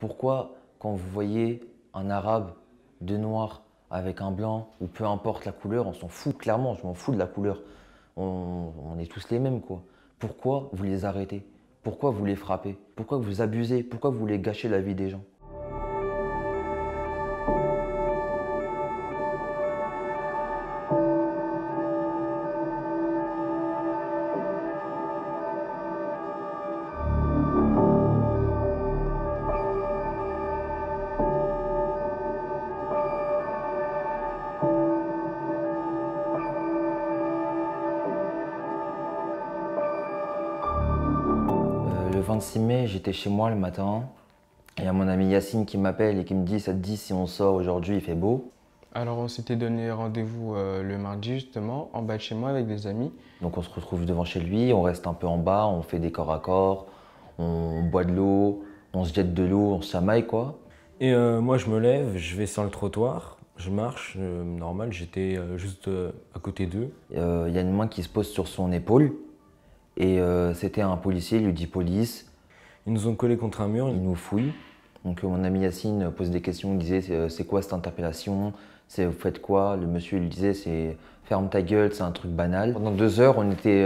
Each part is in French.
Pourquoi, quand vous voyez un arabe, deux noirs, avec un blanc, ou peu importe la couleur, on s'en fout clairement, je m'en fous de la couleur. On est tous les mêmes, quoi. Pourquoi vous les arrêtez? Pourquoi vous les frappez? Pourquoi vous abusez? Pourquoi vous voulez gâcher la vie des gens? Le 26 mai, j'étais chez moi le matin. Il y a mon ami Yacine qui m'appelle et qui me dit «Ça te dit si on sort aujourd'hui, il fait beau?» Alors on s'était donné rendez-vous le mardi justement, en bas de chez moi avec des amis. Donc on se retrouve devant chez lui, on reste un peu en bas, on fait des corps à corps, on boit de l'eau, on se jette de l'eau, on se chamaille quoi. Et moi, je me lève, je vais sur le trottoir, je marche, normal, j'étais juste à côté d'eux. Il y a une main qui se pose sur son épaule et c'était un policier, il lui dit police, Ils nous ont collés contre un mur. il nous fouille. Donc mon ami Yacine pose des questions, il disait c'est quoi cette interpellation? Vous faites quoi? Le monsieur lui disait c'est ferme ta gueule, c'est un truc banal. Pendant 2 heures, on était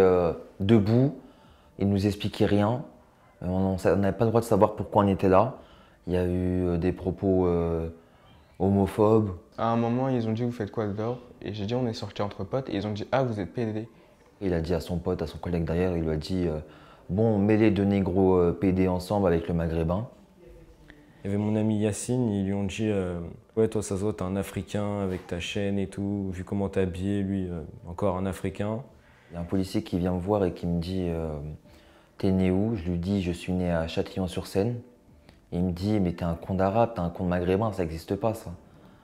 debout, il nous expliquait rien. On n'avait pas le droit de savoir pourquoi on était là. Il y a eu des propos homophobes. À un moment, ils ont dit vous faites quoi dehors? Et j'ai dit on est sortis entre potes et ils ont dit ah vous êtes PD. Il a dit à son pote, à son collègue derrière, il lui a dit bon, on met les deux négros PD ensemble avec le maghrébin. Il y avait mon ami Yacine, ils lui ont dit ouais, toi, ça se voit, t'es un Africain avec ta chaîne et tout, vu comment t'es habillé, lui, encore un Africain. Il y a un policier qui vient me voir et qui me dit t'es né où? Je lui dis je suis né à Châtillon-sur-Seine. Il me dit mais t'es un con d'arabe, t'es un con de maghrébin, ça n'existe pas ça.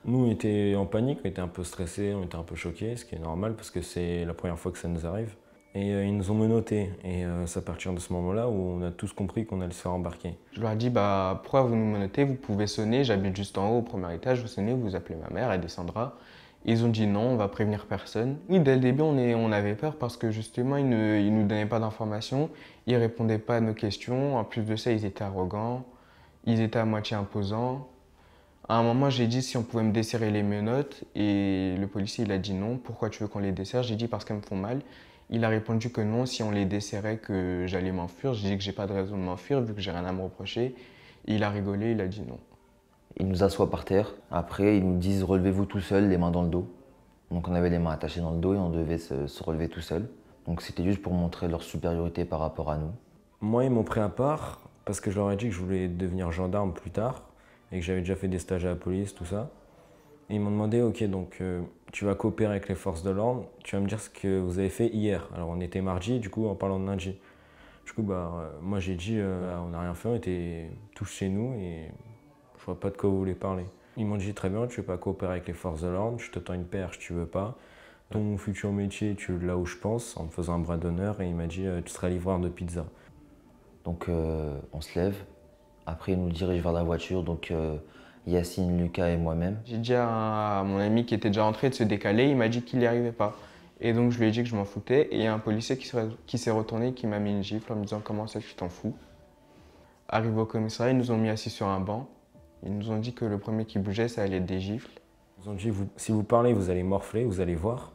Nous, on était en panique, on était un peu stressés, on était un peu choqués, ce qui est normal parce que c'est la première fois que ça nous arrive. Et ils nous ont menottés. Et c'est à partir de ce moment-là où on a tous compris qu'on allait se faire embarquer. Je leur ai dit bah pourquoi vous nous menotez? Vous pouvez sonner, j'habite juste en haut au premier étage, vous sonnez, vous appelez ma mère, elle descendra. Ils ont dit non, on va prévenir personne. Oui, dès le début, on avait peur parce que justement, ils nous donnaient pas d'informations, ils répondaient pas à nos questions. En plus de ça, ils étaient arrogants, ils étaient à moitié imposants. À un moment, j'ai dit si on pouvait me desserrer les menottes et le policier, il a dit non. Pourquoi tu veux qu'on les desserre? J'ai dit parce qu'elles me font mal. Il a répondu que non, si on les desserrait, que j'allais m'enfuir. J'ai dit que j'ai pas de raison de m'enfuir vu que j'ai rien à me reprocher. Et il a rigolé, il a dit non. Ils nous assoient par terre. Après, ils nous disent relevez-vous tout seul, les mains dans le dos. Donc on avait les mains attachées dans le dos et on devait se relever tout seul. Donc c'était juste pour montrer leur supériorité par rapport à nous. Moi, ils m'ont pris à part parce que je leur ai dit que je voulais devenir gendarme plus tard et que j'avais déjà fait des stages à la police, tout ça. Et ils m'ont demandé, ok, donc tu vas coopérer avec les forces de l'ordre, tu vas me dire ce que vous avez fait hier. Alors on était mardi, du coup, en parlant de lundi. Du coup, moi j'ai dit, on n'a rien fait, on était tous chez nous et je vois pas de quoi vous voulez parler. Ils m'ont dit, très bien, tu veux pas coopérer avec les forces de l'ordre, je te tends une perche, tu veux pas. Ton futur métier, tu là où je pense, en me faisant un bras d'honneur, et il m'a dit, tu seras livreur de pizza. Donc on se lève. Après, ils nous dirigent vers la voiture. Donc Yacine, Lucas et moi-même. J'ai dit à mon ami qui était déjà rentré de se décaler, il m'a dit qu'il n'y arrivait pas. Et donc je lui ai dit que je m'en foutais et il y a un policier qui s'est retourné et qui m'a mis une gifle en me disant comment ça tu t'en fous. Arrivé au commissariat, ils nous ont mis assis sur un banc. Ils nous ont dit que le premier qui bougeait, ça allait être des gifles. Ils ont dit, si vous parlez, vous allez morfler, vous allez voir.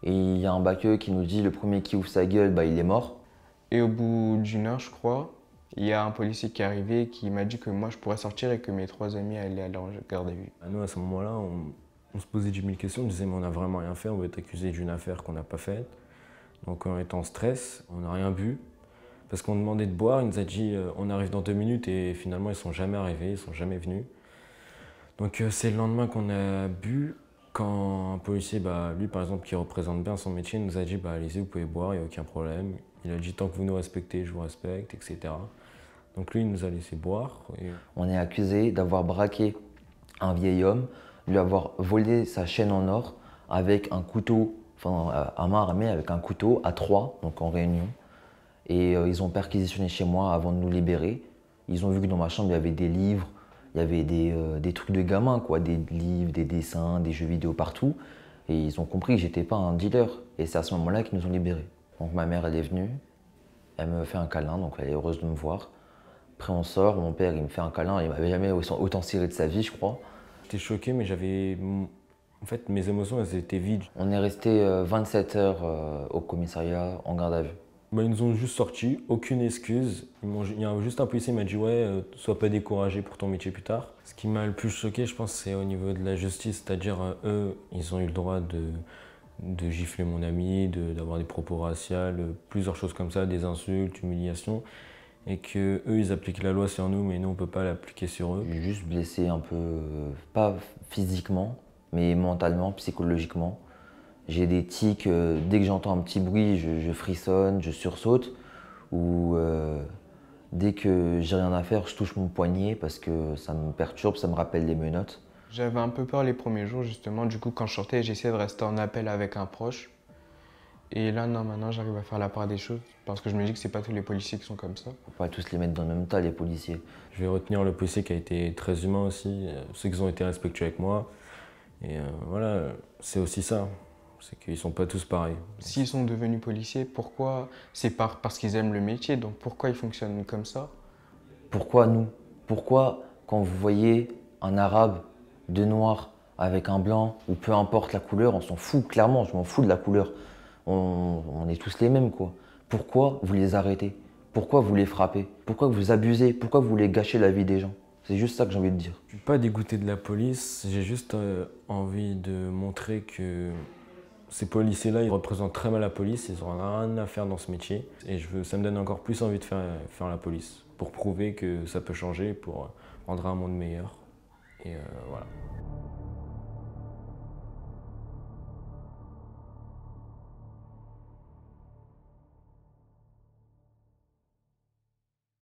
Et il y a un baqueux qui nous dit le premier qui ouvre sa gueule, bah, il est mort. Et au bout d'une heure, je crois, il y a un policier qui est arrivé et qui m'a dit que moi je pourrais sortir et que mes 3 amis allaient à leur garde à vue. Nous, à ce moment-là, on se posait 10 000 questions, on disait mais on n'a vraiment rien fait, on va être accusé d'une affaire qu'on n'a pas faite. Donc on était en stress, on n'a rien bu. Parce qu'on demandait de boire, il nous a dit on arrive dans 2 minutes et finalement ils sont jamais arrivés, ils sont jamais venus. Donc c'est le lendemain qu'on a bu, quand un policier, lui par exemple qui représente bien son métier, nous a dit allez-y, vous pouvez boire, il n'y a aucun problème. Il a dit tant que vous nous respectez, je vous respecte, etc. Donc lui, il nous a laissé boire. Et On est accusé d'avoir braqué un vieil homme, lui avoir volé sa chaîne en or avec un couteau, enfin à main armée avec un couteau à 3, donc en réunion. Et ils ont perquisitionné chez moi avant de nous libérer. Ils ont vu que dans ma chambre, il y avait des livres, il y avait des trucs de gamins, quoi, des livres, des dessins, des jeux vidéo partout. Et ils ont compris que j'étais pas un dealer. Et c'est à ce moment-là qu'ils nous ont libérés. Donc ma mère, elle est venue, elle me fait un câlin, donc elle est heureuse de me voir. Après on sort, mon père il me fait un câlin, il m'avait jamais autant serré de sa vie je crois. J'étais choqué, mais en fait, mes émotions, elles étaient vides. On est resté 27 heures au commissariat en garde à vue. Bah, ils nous ont juste sortis, aucune excuse. Il y a juste un policier qui m'a dit ouais, sois pas découragé pour ton métier plus tard. Ce qui m'a le plus choqué, je pense, c'est au niveau de la justice, c'est-à-dire eux, ils ont eu le droit de gifler mon ami, d'avoir des propos raciales, plusieurs choses comme ça, des insultes, humiliations, et que eux, ils appliquent la loi sur nous, mais nous, on peut pas l'appliquer sur eux. Je suis juste blessé un peu, pas physiquement, mais mentalement, psychologiquement. J'ai des tics, dès que j'entends un petit bruit, je frissonne, je sursaute. Ou dès que j'ai rien à faire, je touche mon poignet parce que ça me perturbe, ça me rappelle des menottes. J'avais un peu peur les premiers jours, justement. Du coup, quand je sortais, j'essayais de rester en appel avec un proche. Et là, non, maintenant, j'arrive à faire la part des choses. Parce que je me dis que c'est pas tous les policiers qui sont comme ça. Faut pas tous les mettre dans le même tas, les policiers. Je vais retenir le policier qui a été très humain aussi, ceux qui ont été respectueux avec moi. Et voilà, c'est aussi ça. C'est qu'ils sont pas tous pareils. S'ils sont devenus policiers, pourquoi? C'est parce qu'ils aiment le métier, donc pourquoi ils fonctionnent comme ça? Pourquoi nous? Pourquoi quand vous voyez un arabe, deux noirs avec un blanc, ou peu importe la couleur, on s'en fout, clairement, je m'en fous de la couleur. On est tous les mêmes, quoi. Pourquoi vous les arrêtez? Pourquoi vous les frappez? Pourquoi vous abusez? Pourquoi vous voulez gâcher la vie des gens? C'est juste ça que j'ai envie de dire. Je suis pas dégoûté de la police, j'ai juste envie de montrer que ces policiers-là, ils représentent très mal la police, ils n'ont rien à faire dans ce métier. Et ça me donne encore plus envie de faire la police, pour prouver que ça peut changer, pour rendre un monde meilleur. Et voilà.